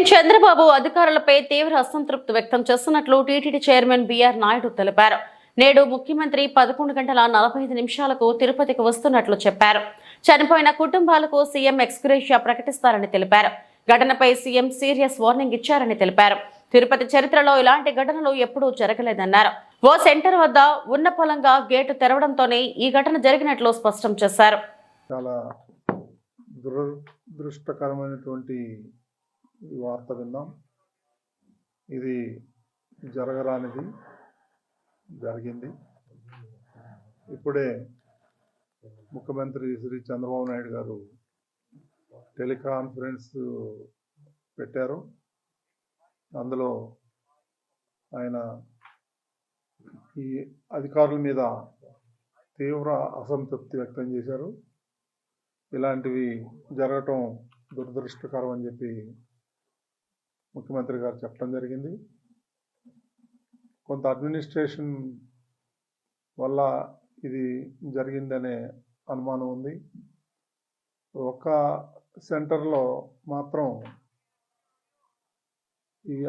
చంద్రబాబు అధికారులపై తీవ్ర అసంతృప్తి వ్యక్తం చేస్తున్నట్లు టీటీడీ చైర్మన్ బిఆర్ నాయుడు తెలిపారు. నేడు ముఖ్యమంత్రి 11:45 తిరుపతికి వస్తున్నట్లు చెప్పారు. చనిపోయిన కుటుంబాలకు సీఎం ఎక్స్గ్రేషియా ప్రకటిస్తారని తెలిపారు. ఘటనపై సీఎం సీరియస్ వార్నింగ్ ఇచ్చారని తెలిపారు. తిరుపతి చరిత్రలో ఇలాంటి ఘటనలు ఎప్పుడూ జరగలేదన్నారు. ఓ సెంటర్ వద్ద ఉన్న పొలంగా గేటు తెరవడంతోనే ఈ ఘటన జరిగినట్లు స్పష్టం చేశారు. చాలా దురదృష్టకరమైనటువంటి ఈ వార్త విన్నాం. ఇది జరగరానిది జరిగింది. ఇప్పుడే ముఖ్యమంత్రి శ్రీ చంద్రబాబు నాయుడు గారు టెలికాన్ఫరెన్స్ పెట్టారు. అందులో ఆయన ఈ అధికారుల మీద తీవ్ర అసంతృప్తి వ్యక్తం చేశారు. ఇలాంటివి జరగటం దురదృష్టకరం అని చెప్పి ముఖ్యమంత్రి గారు చెప్పడం జరిగింది. కొంత అడ్మినిస్ట్రేషన్ వల్ల ఇది జరిగిందనే అనుమానం ఉంది. ఒక సెంటర్లో మాత్రం